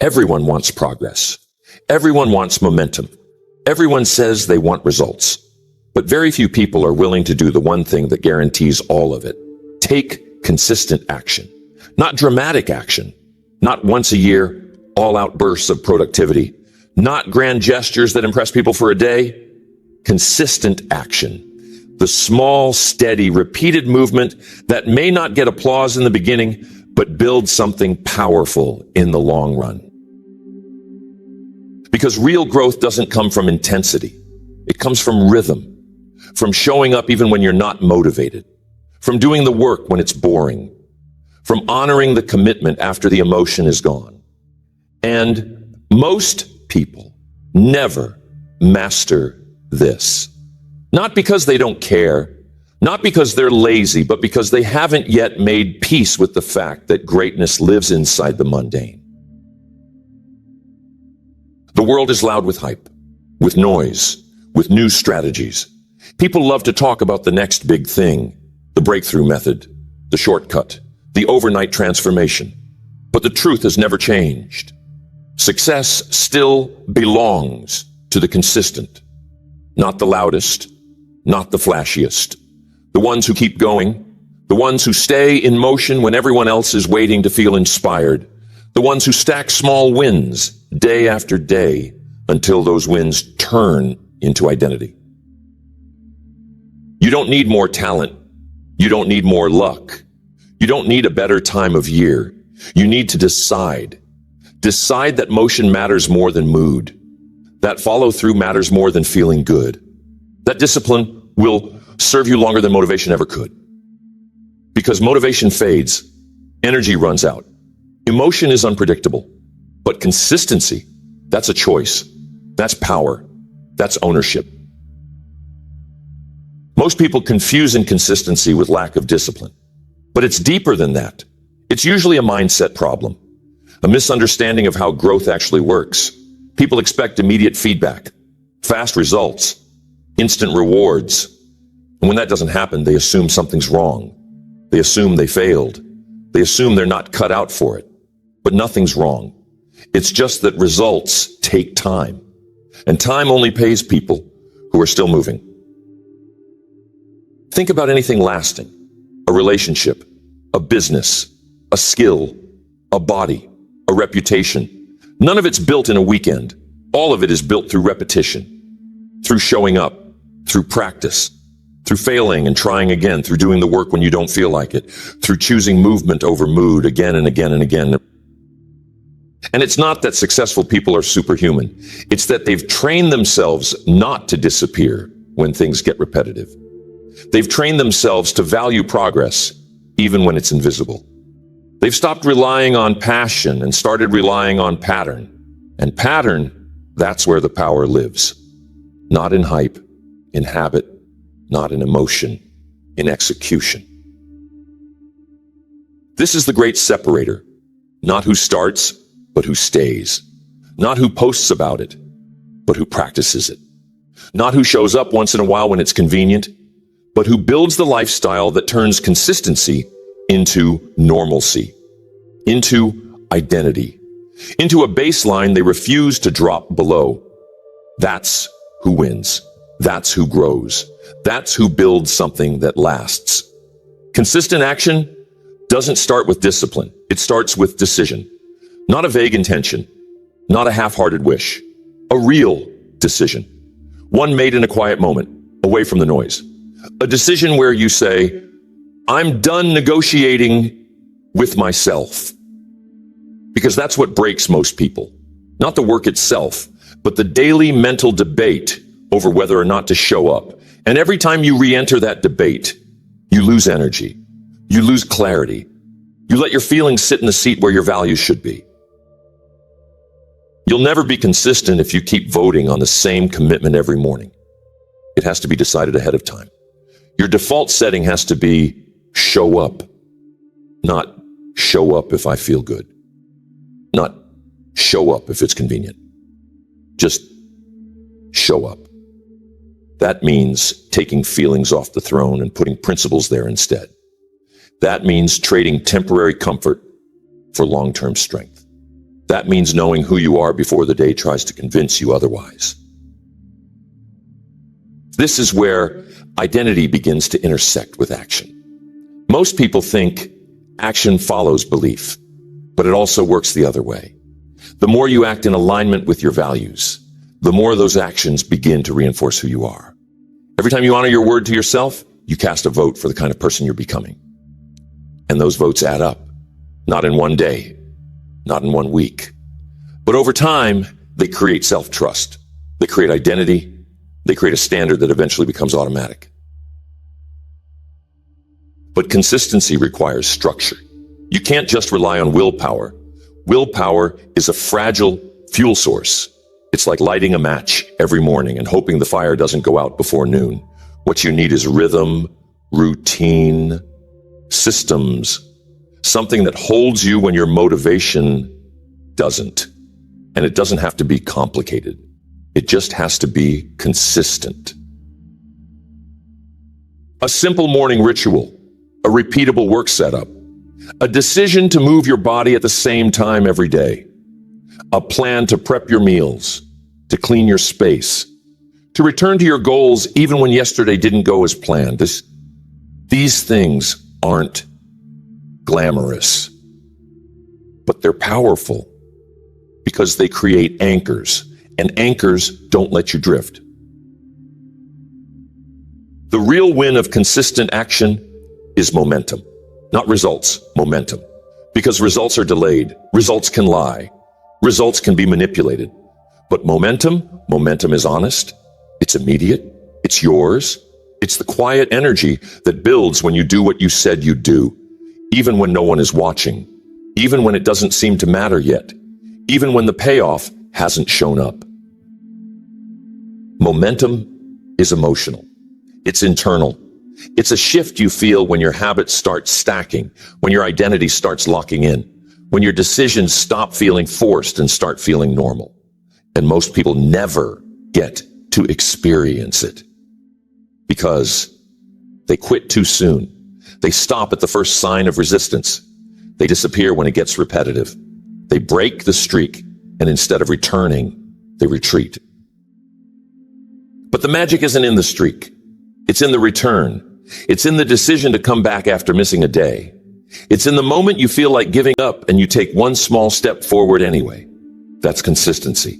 Everyone wants progress. Everyone wants momentum. Everyone says they want results. But very few people are willing to do the one thing that guarantees all of it. Take consistent action. Not dramatic action. Not once a year, all-out bursts of productivity. Not grand gestures that impress people for a day. Consistent action. The small, steady, repeated movement that may not get applause in the beginning, but builds something powerful in the long run. Because real growth doesn't come from intensity. It comes from rhythm, from showing up even when you're not motivated, from doing the work when it's boring, from honoring the commitment after the emotion is gone. And most people never master this. Not because they don't care, not because they're lazy, but because they haven't yet made peace with the fact that greatness lives inside the mundane. The world is loud with hype, with noise, with new strategies. People love to talk about the next big thing, the breakthrough method, the shortcut, the overnight transformation. But the truth has never changed. Success still belongs to the consistent, not the loudest, not the flashiest. The ones who keep going, the ones who stay in motion when everyone else is waiting to feel inspired, the ones who stack small wins day after day until those wins turn into identity. You don't need more talent. You don't need more luck. You don't need a better time of year. You need to decide. Decide that motion matters more than mood. That follow-through matters more than feeling good. That discipline will serve you longer than motivation ever could. Because motivation fades, energy runs out. Emotion is unpredictable, but consistency, that's a choice. That's power. That's ownership. Most people confuse inconsistency with lack of discipline, but it's deeper than that. It's usually a mindset problem, a misunderstanding of how growth actually works. People expect immediate feedback, fast results, instant rewards. And when that doesn't happen, they assume something's wrong. They assume they failed. They assume they're not cut out for it. But nothing's wrong. It's just that results take time. And time only pays people who are still moving. Think about anything lasting. A relationship, a business, a skill, a body, a reputation. None of it's built in a weekend. All of it is built through repetition, through showing up, through practice, through failing and trying again, through doing the work when you don't feel like it, through choosing movement over mood again and again and again. And it's not that successful people are superhuman. It's that they've trained themselves not to disappear when things get repetitive. They've trained themselves to value progress, even when it's invisible. They've stopped relying on passion and started relying on pattern. And pattern, that's where the power lives. Not in hype, in habit, not in emotion, in execution. This is the great separator. Not who starts, but who stays. Not who posts about it, but who practices it. Not who shows up once in a while when it's convenient, but who builds the lifestyle that turns consistency into normalcy, into identity, into a baseline they refuse to drop below. That's who wins. That's who grows. That's who builds something that lasts. Consistent action doesn't start with discipline. It starts with decision. Not a vague intention, not a half-hearted wish, a real decision. One made in a quiet moment, away from the noise. A decision where you say, I'm done negotiating with myself. Because that's what breaks most people. Not the work itself, but the daily mental debate over whether or not to show up. And every time you re-enter that debate, you lose energy. You lose clarity. You let your feelings sit in the seat where your values should be. You'll never be consistent if you keep voting on the same commitment every morning. It has to be decided ahead of time. Your default setting has to be show up, not show up if I feel good, not show up if it's convenient. Just show up. That means taking feelings off the throne and putting principles there instead. That means trading temporary comfort for long-term strength. That means knowing who you are before the day tries to convince you otherwise. This is where identity begins to intersect with action. Most people think action follows belief, but it also works the other way. The more you act in alignment with your values, the more those actions begin to reinforce who you are. Every time you honor your word to yourself, you cast a vote for the kind of person you're becoming. And those votes add up, not in one day, not in 1 week, but over time, they create self-trust. They create identity. They create a standard that eventually becomes automatic. But consistency requires structure. You can't just rely on willpower. Willpower is a fragile fuel source. It's like lighting a match every morning and hoping the fire doesn't go out before noon. What you need is rhythm, routine, systems, something that holds you when your motivation doesn't. And it doesn't have to be complicated. It just has to be consistent. A simple morning ritual, a repeatable work setup, a decision to move your body at the same time every day, a plan to prep your meals, to clean your space, to return to your goals even when yesterday didn't go as planned. These things aren't glamorous, but they're powerful because they create anchors, and anchors don't let you drift. The real win of consistent action is momentum, not results, momentum. Because results are delayed, results can lie, results can be manipulated. But momentum is honest, it's immediate, it's yours. It's the quiet energy that builds when you do what you said you'd do, even when no one is watching, even when it doesn't seem to matter yet, even when the payoff hasn't shown up. Momentum is emotional. It's internal. It's a shift you feel when your habits start stacking, when your identity starts locking in, when your decisions stop feeling forced and start feeling normal. And most people never get to experience it because they quit too soon. They stop at the first sign of resistance. They disappear when it gets repetitive. They break the streak, and instead of returning, they retreat. But the magic isn't in the streak. It's in the return. It's in the decision to come back after missing a day. It's in the moment you feel like giving up and you take one small step forward anyway. That's consistency.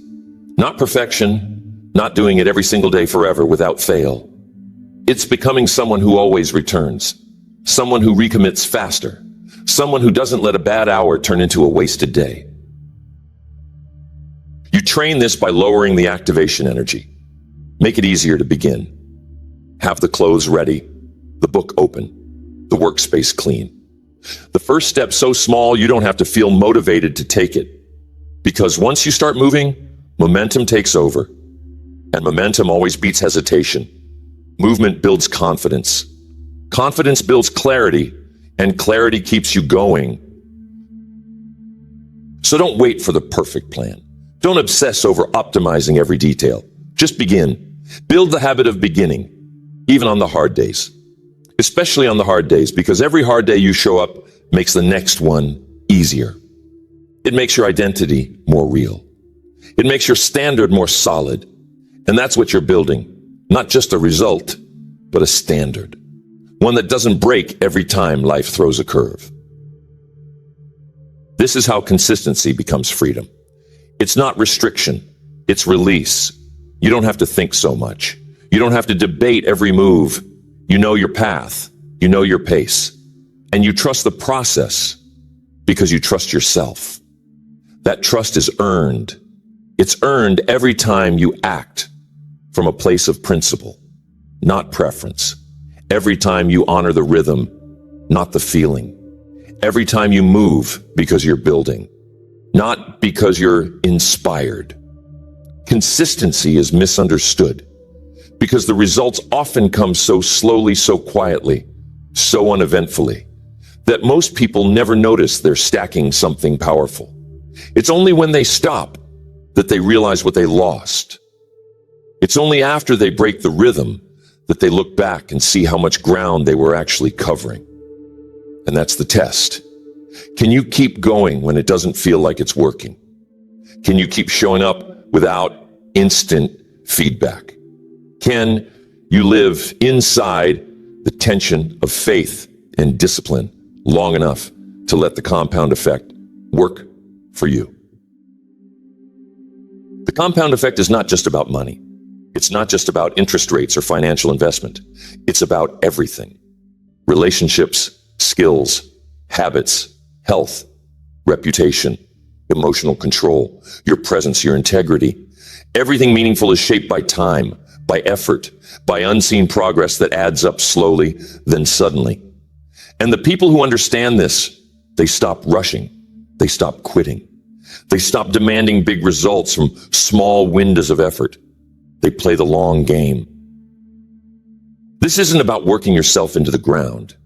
Not perfection, not doing it every single day forever without fail. It's becoming someone who always returns, someone who recommits faster, someone who doesn't let a bad hour turn into a wasted day. You train this by lowering the activation energy. Make it easier to begin. Have the clothes ready, the book open, the workspace clean. The first step so small you don't have to feel motivated to take it. Because once you start moving, momentum takes over. And momentum always beats hesitation. Movement builds confidence. Confidence builds clarity, and clarity keeps you going. So don't wait for the perfect plan. Don't obsess over optimizing every detail. Just begin. Build the habit of beginning, even on the hard days. Especially on the hard days, because every hard day you show up makes the next one easier. It makes your identity more real. It makes your standard more solid. And that's what you're building. Not just a result, but a standard. One that doesn't break every time life throws a curve. This is how consistency becomes freedom. It's not restriction, it's release. You don't have to think so much. You don't have to debate every move. You know your path, you know your pace, and you trust the process because you trust yourself. That trust is earned. It's earned every time you act from a place of principle, not preference. Every time you honor the rhythm, not the feeling. Every time you move because you're building, not because you're inspired. Consistency is misunderstood because the results often come so slowly, so quietly, so uneventfully, that most people never notice they're stacking something powerful. It's only when they stop that they realize what they lost. It's only after they break the rhythm that they look back and see how much ground they were actually covering. And that's the test. Can you keep going when it doesn't feel like it's working? Can you keep showing up without instant feedback? Can you live inside the tension of faith and discipline long enough to let the compound effect work for you? The compound effect is not just about money. It's not just about interest rates or financial investment. It's about everything. Relationships, skills, habits, health, reputation, emotional control, your presence, your integrity. Everything meaningful is shaped by time, by effort, by unseen progress that adds up slowly, then suddenly. And the people who understand this, they stop rushing. They stop quitting. They stop demanding big results from small windows of effort. They play the long game. This isn't about working yourself into the ground.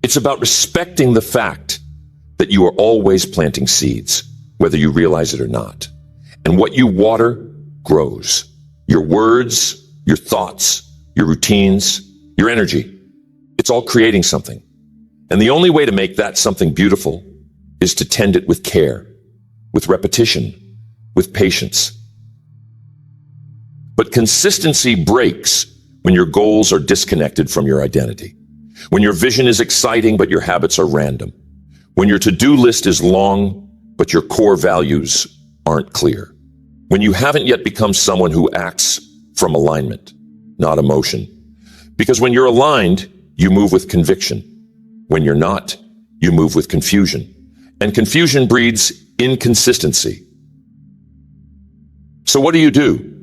It's about respecting the fact that you are always planting seeds, whether you realize it or not. And what you water grows. Your words, your thoughts, your routines, your energy. It's all creating something. And the only way to make that something beautiful is to tend it with care, with repetition, with patience. But consistency breaks when your goals are disconnected from your identity, when your vision is exciting but your habits are random, when your to-do list is long but your core values aren't clear, when you haven't yet become someone who acts from alignment, not emotion. Because when you're aligned, you move with conviction. When you're not, you move with confusion. And confusion breeds inconsistency. So what do?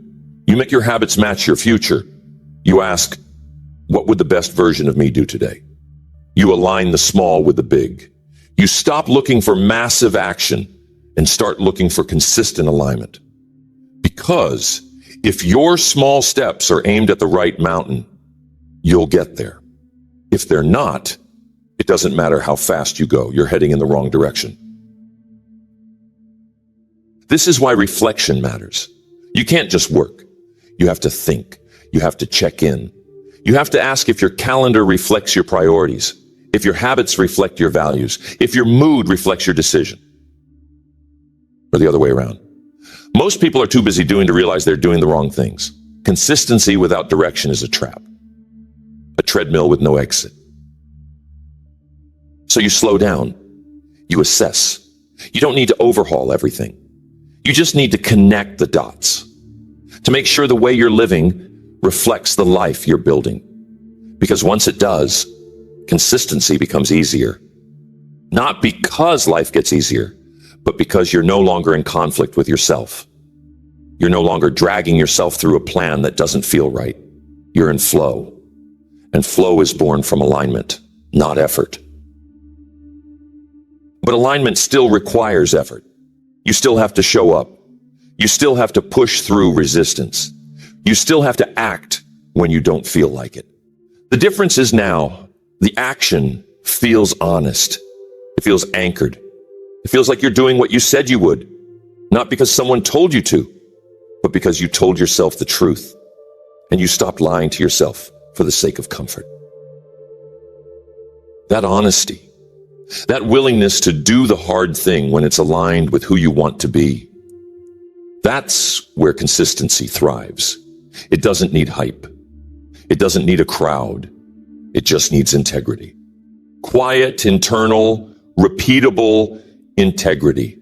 You make your habits match your future. You ask, what would the best version of me do today? You align the small with the big. You stop looking for massive action and start looking for consistent alignment. Because if your small steps are aimed at the right mountain, you'll get there. If they're not, it doesn't matter how fast you go, you're heading in the wrong direction. This is why reflection matters. You can't just work. You have to think. You have to check in. You have to ask if your calendar reflects your priorities, if your habits reflect your values, if your mood reflects your decision, or the other way around. Most people are too busy doing to realize they're doing the wrong things. Consistency without direction is a trap, a treadmill with no exit. So you slow down. You assess. You don't need to overhaul everything. You just need to connect the dots to make sure the way you're living reflects the life you're building. Because once it does, consistency becomes easier. Not because life gets easier, but because you're no longer in conflict with yourself. You're no longer dragging yourself through a plan that doesn't feel right. You're in flow. And flow is born from alignment, not effort. But alignment still requires effort. You still have to show up. You still have to push through resistance. You still have to act when you don't feel like it. The difference is now, the action feels honest. It feels anchored. It feels like you're doing what you said you would, not because someone told you to, but because you told yourself the truth, and you stopped lying to yourself for the sake of comfort. That honesty, that willingness to do the hard thing when it's aligned with who you want to be, that's where consistency thrives. It doesn't need hype. It doesn't need a crowd. It just needs integrity. Quiet, internal, repeatable integrity.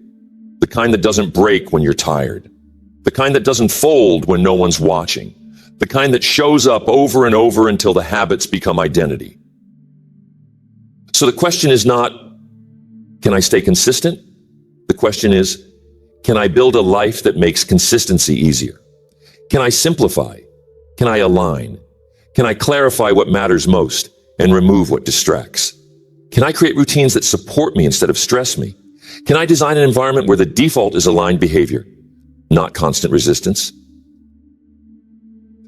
The kind that doesn't break when you're tired. The kind that doesn't fold when no one's watching. The kind that shows up over and over until the habits become identity. So the question is not, can I stay consistent? The question is, can I build a life that makes consistency easier? Can I simplify? Can I align? Can I clarify what matters most and remove what distracts? Can I create routines that support me instead of stress me? Can I design an environment where the default is aligned behavior, not constant resistance?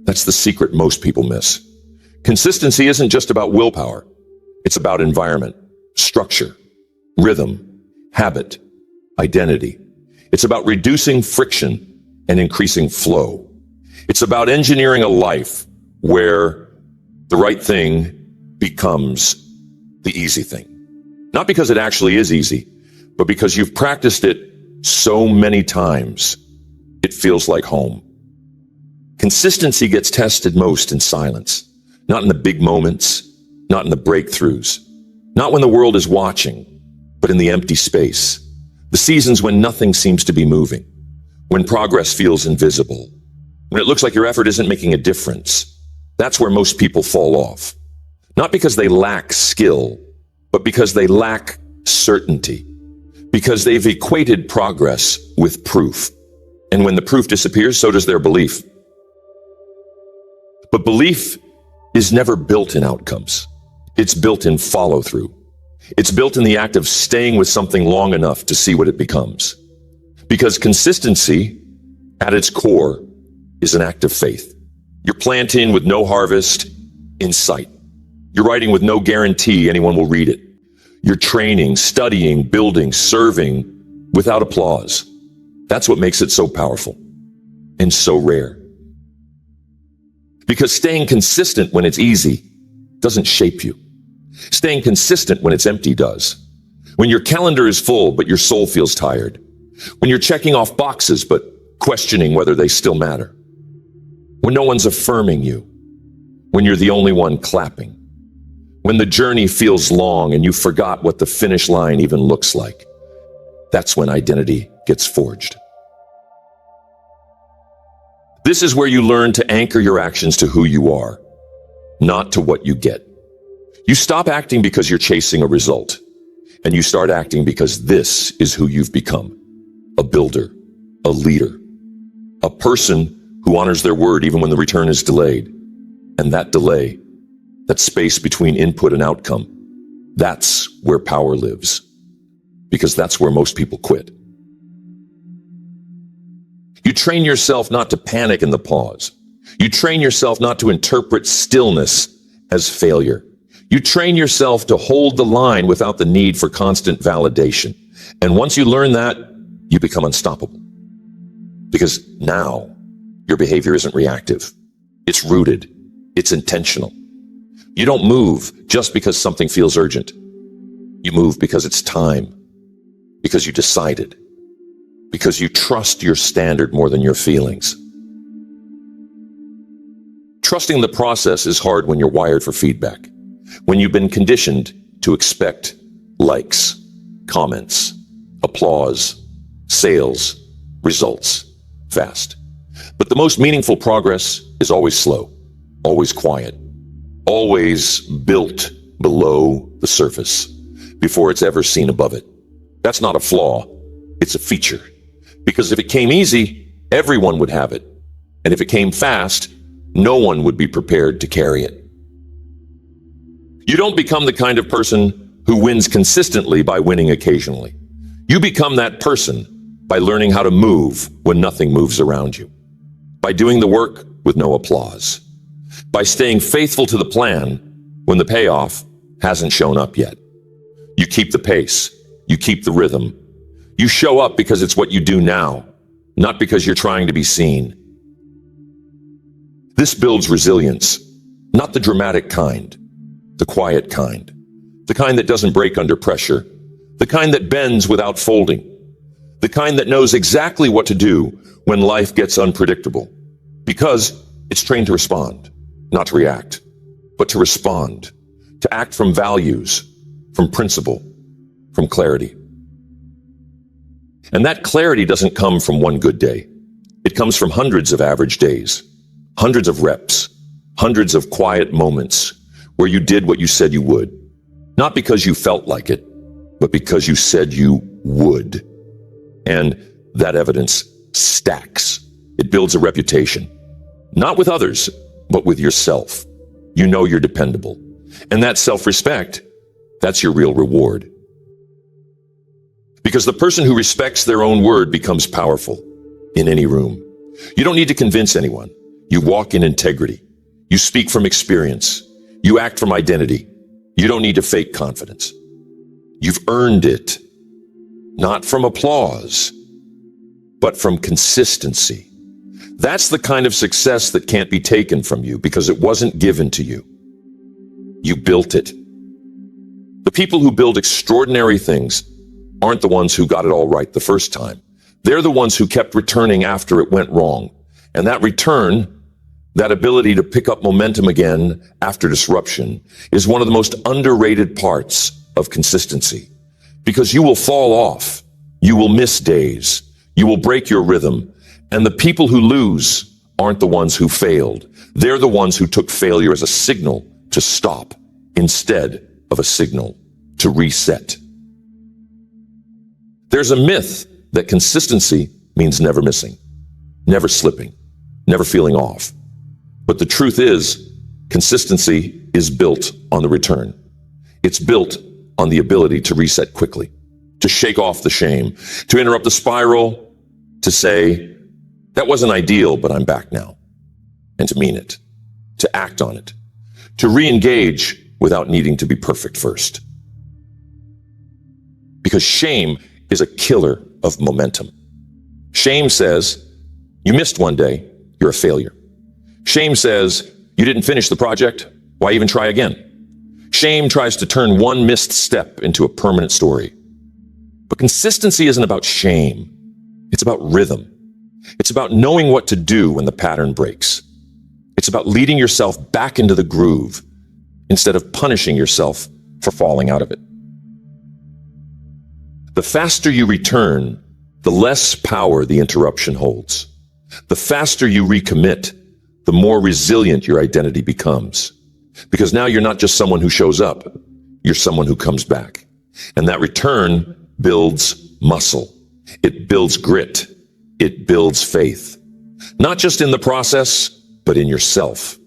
That's the secret most people miss. Consistency isn't just about willpower. It's about environment, structure, rhythm, habit, identity. It's about reducing friction and increasing flow. It's about engineering a life where the right thing becomes the easy thing. Not because it actually is easy, but because you've practiced it so many times, it feels like home. Consistency gets tested most in silence, not in the big moments, not in the breakthroughs, not when the world is watching, but in the empty space, the seasons when nothing seems to be moving, when progress feels invisible, when it looks like your effort isn't making a difference. That's where most people fall off. Not because they lack skill, but because they lack certainty, because they've equated progress with proof. And when the proof disappears, so does their belief. But belief is never built in outcomes. It's built in follow-through. It's built in the act of staying with something long enough to see what it becomes. Because consistency, at its core, is an act of faith. You're planting with no harvest in sight. You're writing with no guarantee anyone will read it. You're training, studying, building, serving without applause. That's what makes it so powerful and so rare. Because staying consistent when it's easy doesn't shape you. Staying consistent when it's empty does. When your calendar is full, but your soul feels tired. When you're checking off boxes, but questioning whether they still matter. When no one's affirming you. When you're the only one clapping. When the journey feels long and you forgot what the finish line even looks like. That's when identity gets forged. This is where you learn to anchor your actions to who you are, not to what you get. You stop acting because you're chasing a result, and you start acting because this is who you've become. A builder, a leader, a person who honors their word even when the return is delayed. And that delay, that space between input and outcome, that's where power lives. Because that's where most people quit. You train yourself not to panic in the pause. You train yourself not to interpret stillness as failure. You train yourself to hold the line without the need for constant validation. And once you learn that, you become unstoppable. Because now, your behavior isn't reactive. It's rooted. It's intentional. You don't move just because something feels urgent. You move because it's time. Because you decided. Because you trust your standard more than your feelings. Trusting the process is hard when you're wired for feedback. When you've been conditioned to expect likes, comments, applause, sales, results, fast. But the most meaningful progress is always slow, always quiet, always built below the surface, before it's ever seen above it. That's not a flaw, it's a feature. Because if it came easy, everyone would have it. And if it came fast, no one would be prepared to carry it. You don't become the kind of person who wins consistently by winning occasionally. You become that person by learning how to move when nothing moves around you. By doing the work with no applause. By staying faithful to the plan when the payoff hasn't shown up yet. You keep the pace. You keep the rhythm. You show up because it's what you do now, not because you're trying to be seen. This builds resilience, not the dramatic kind, the quiet kind, the kind that doesn't break under pressure, the kind that bends without folding, the kind that knows exactly what to do when life gets unpredictable, because it's trained to respond, not to react, but to respond, to act from values, from principle, from clarity. And that clarity doesn't come from one good day. It comes from hundreds of average days, hundreds of reps, hundreds of quiet moments where you did what you said you would, not because you felt like it, but because you said you would. And that evidence stacks. It builds a reputation, not with others, but with yourself. You know you're dependable. And that self-respect, that's your real reward. Because the person who respects their own word becomes powerful in any room. You don't need to convince anyone. You walk in integrity. You speak from experience. You act from identity. You don't need to fake confidence. You've earned it, not from applause, but from consistency. That's the kind of success that can't be taken from you because it wasn't given to you. You built it. The people who build extraordinary things aren't the ones who got it all right the first time. They're the ones who kept returning after it went wrong. And that return, that ability to pick up momentum again after disruption, is one of the most underrated parts of consistency. Because you will fall off, you will miss days, you will break your rhythm, and the people who lose aren't the ones who failed. They're the ones who took failure as a signal to stop instead of a signal to reset. There's a myth that consistency means never missing, never slipping, never feeling off. But the truth is, consistency is built on the return. It's built on the ability to reset quickly, to shake off the shame, to interrupt the spiral, to say, that wasn't ideal, but I'm back now, and to mean it, to act on it, to re-engage without needing to be perfect first. Because shame is a killer of momentum. Shame says, you missed one day, you're a failure. Shame says, you didn't finish the project, why even try again? Shame tries to turn one missed step into a permanent story. But consistency isn't about shame. It's about rhythm. It's about knowing what to do when the pattern breaks. It's about leading yourself back into the groove instead of punishing yourself for falling out of it. The faster you return, the less power the interruption holds. The faster you recommit, the more resilient your identity becomes. Because now you're not just someone who shows up, you're someone who comes back. And that return builds muscle. It builds grit. It builds faith. Not just in the process, but in yourself.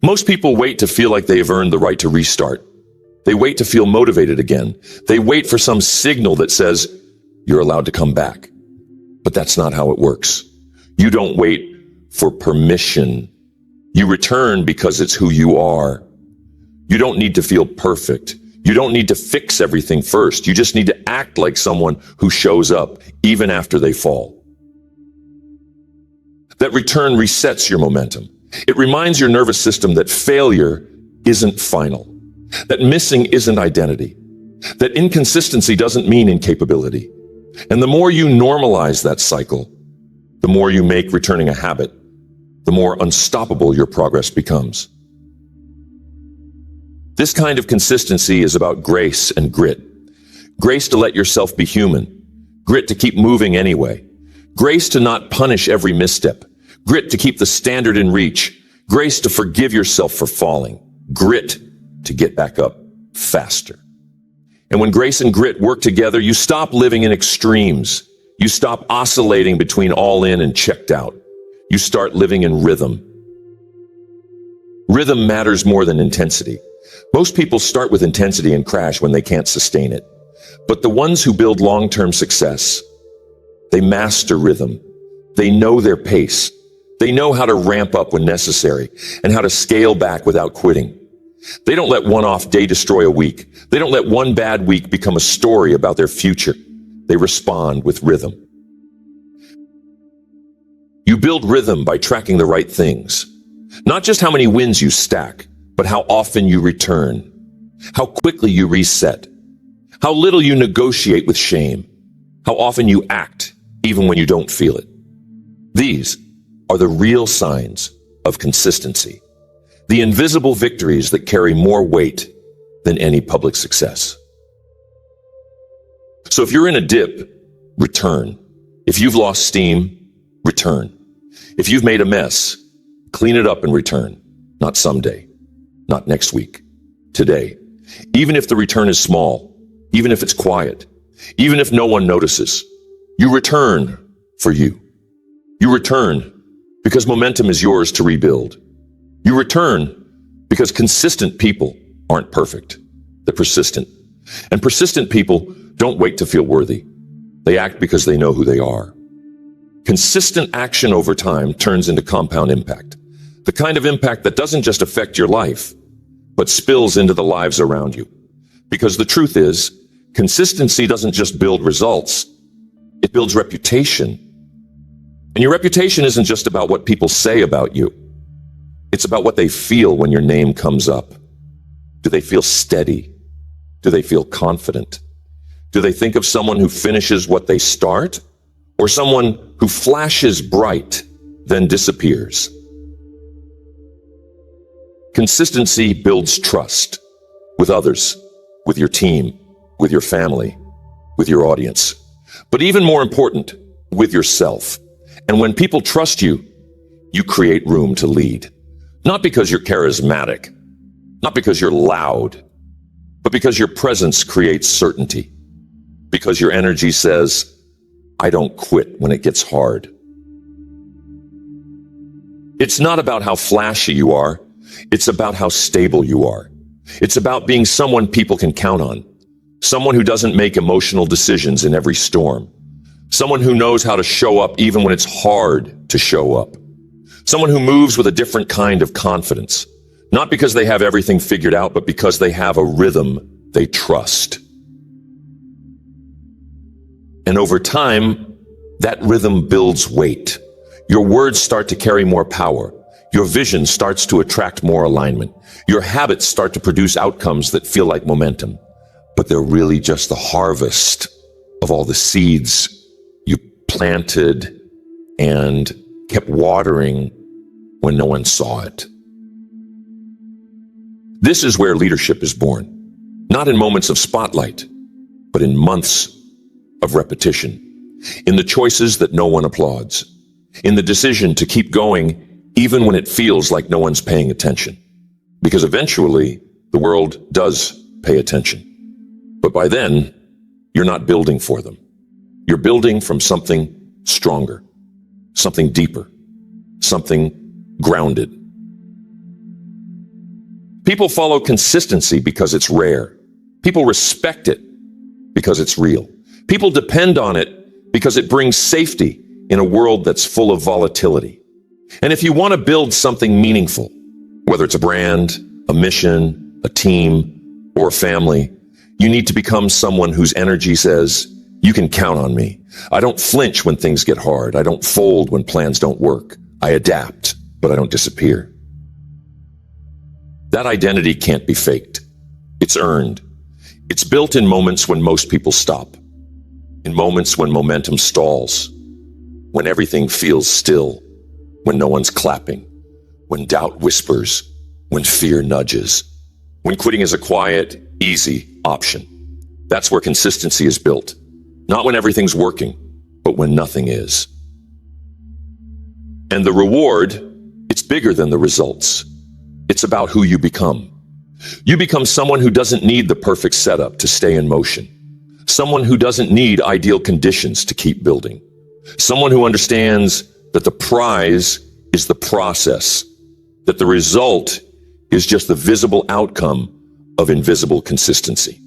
Most people wait to feel like they have earned the right to restart. They wait to feel motivated again. They wait for some signal that says, you're allowed to come back. But that's not how it works. You don't wait for permission. You return because it's who you are. You don't need to feel perfect. You don't need to fix everything first. You just need to act like someone who shows up even after they fall. That return resets your momentum. It reminds your nervous system that failure isn't final, that missing isn't identity, that inconsistency doesn't mean incapability. And the more you normalize that cycle, the more you make returning a habit, the more unstoppable your progress becomes. This kind of consistency is about grace and grit. Grace to let yourself be human. Grit to keep moving anyway. Grace to not punish every misstep. Grit to keep the standard in reach. Grace to forgive yourself for falling. Grit to get back up faster. And when grace and grit work together, you stop living in extremes. You stop oscillating between all in and checked out. You start living in rhythm. Rhythm matters more than intensity. Most people start with intensity and crash when they can't sustain it. But the ones who build long-term success, they master rhythm. They know their pace. They know how to ramp up when necessary and how to scale back without quitting. They don't let one off day destroy a week. They don't let one bad week become a story about their future. They respond with rhythm. You build rhythm by tracking the right things. Not just how many wins you stack, but how often you return, how quickly you reset, how little you negotiate with shame, how often you act even when you don't feel it. These are the real signs of consistency, the invisible victories that carry more weight than any public success. So if you're in a dip, return. If you've lost steam, return. If you've made a mess, clean it up and return. Not someday, not next week, today. Even if the return is small, even if it's quiet, even if no one notices, you return for you. You return because momentum is yours to rebuild. You return because consistent people aren't perfect. They're persistent. And persistent people don't wait to feel worthy. They act because they know who they are. Consistent action over time turns into compound impact. The kind of impact that doesn't just affect your life, but spills into the lives around you. Because the truth is, consistency doesn't just build results, it builds reputation. And your reputation isn't just about what people say about you. It's about what they feel when your name comes up. Do they feel steady? Do they feel confident? Do they think of someone who finishes what they start, or someone who flashes bright, then disappears? Consistency builds trust with others, with your team, with your family, with your audience. But even more important, with yourself. And when people trust you, you create room to lead. Not because you're charismatic, not because you're loud, but because your presence creates certainty. Because your energy says, I don't quit when it gets hard. It's not about how flashy you are. It's about how stable you are. It's about being someone people can count on. Someone who doesn't make emotional decisions in every storm. Someone who knows how to show up even when it's hard to show up. Someone who moves with a different kind of confidence. Not because they have everything figured out, but because they have a rhythm they trust. And over time, that rhythm builds weight. Your words start to carry more power. Your vision starts to attract more alignment. Your habits start to produce outcomes that feel like momentum. But they're really just the harvest of all the seeds you planted and kept watering when no one saw it. This is where leadership is born. Not in moments of spotlight, but in months of repetition. In the choices that no one applauds. In the decision to keep going even when it feels like no one's paying attention. Because eventually, the world does pay attention. But by then, you're not building for them. You're building from something stronger, something deeper, something grounded. People follow consistency because it's rare. People respect it because it's real. People depend on it because it brings safety in a world that's full of volatility. And if you want to build something meaningful, whether it's a brand, a mission, a team, or a family, you need to become someone whose energy says, you can count on me. I don't flinch when things get hard. I don't fold when plans don't work. I adapt, but I don't disappear. That identity can't be faked. It's earned. It's built in moments when most people stop. In moments when momentum stalls. When everything feels still. When no one's clapping. When doubt whispers. When fear nudges. When quitting is a quiet, easy option. That's where consistency is built. Not when everything's working, but when nothing is. And the reward, it's bigger than the results. It's about who you become. You become someone who doesn't need the perfect setup to stay in motion. Someone who doesn't need ideal conditions to keep building. Someone who understands that the prize is the process, that the result is just the visible outcome of invisible consistency.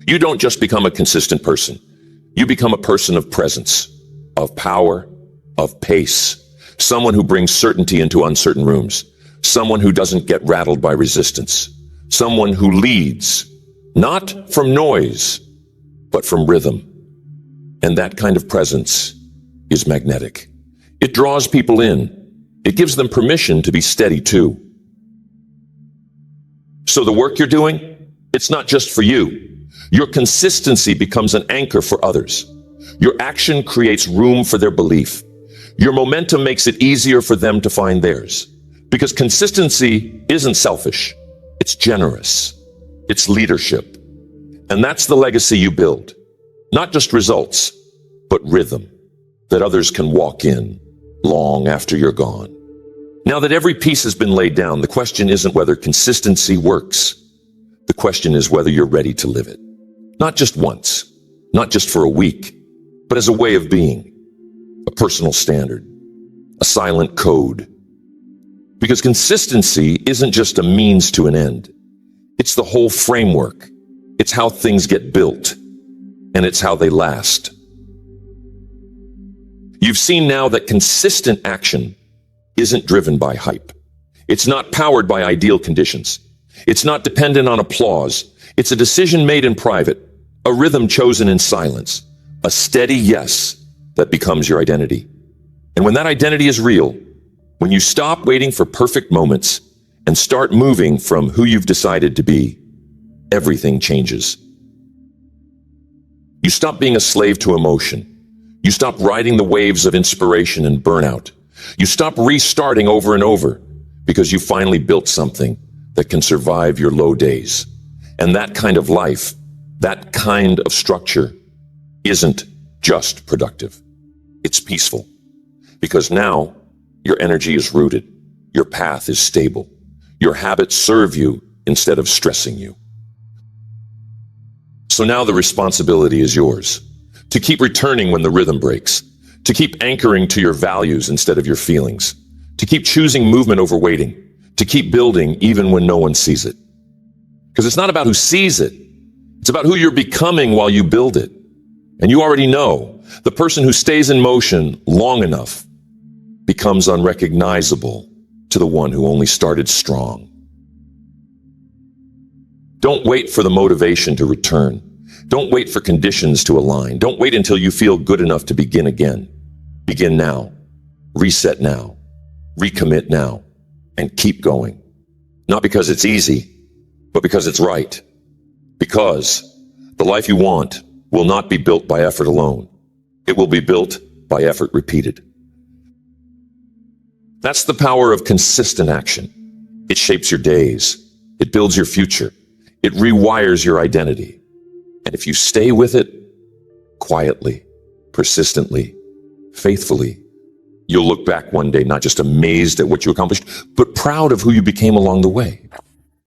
You don't just become a consistent person. You become a person of presence, of power, of pace. Someone who brings certainty into uncertain rooms. Someone who doesn't get rattled by resistance. Someone who leads, not from noise, but from rhythm. And that kind of presence is magnetic. It draws people in. It gives them permission to be steady too. So the work you're doing, it's not just for you. Your consistency becomes an anchor for others. Your action creates room for their belief. Your momentum makes it easier for them to find theirs. Because consistency isn't selfish. It's generous. It's leadership. And that's the legacy you build. Not just results, but rhythm that others can walk in long after you're gone. Now that every piece has been laid down, the question isn't whether consistency works. The question is whether you're ready to live it. Not just once, not just for a week, but as a way of being, a personal standard, a silent code. Because consistency isn't just a means to an end. It's the whole framework. It's how things get built, and it's how they last. You've seen now that consistent action isn't driven by hype. It's not powered by ideal conditions. It's not dependent on applause. It's a decision made in private, a rhythm chosen in silence, a steady yes that becomes your identity. And when that identity is real, when you stop waiting for perfect moments and start moving from who you've decided to be, everything changes. You stop being a slave to emotion. You stop riding the waves of inspiration and burnout. You stop restarting over and over because you finally built something that can survive your low days. And that kind of life, that kind of structure, isn't just productive. It's peaceful. Because now, your energy is rooted. Your path is stable. Your habits serve you instead of stressing you. So now the responsibility is yours. To keep returning when the rhythm breaks. To keep anchoring to your values instead of your feelings. To keep choosing movement over waiting. To keep building even when no one sees it. Because it's not about who sees it. It's about who you're becoming while you build it. And you already know, the person who stays in motion long enough becomes unrecognizable to the one who only started strong. Don't wait for the motivation to return. Don't wait for conditions to align. Don't wait until you feel good enough to begin again. Begin now. Reset now. Recommit now. And keep going. Not because it's easy, but because it's right. Because the life you want will not be built by effort alone. It will be built by effort repeated. That's the power of consistent action. It shapes your days. It builds your future. It rewires your identity. And if you stay with it, quietly, persistently, faithfully, you'll look back one day not just amazed at what you accomplished, but proud of who you became along the way.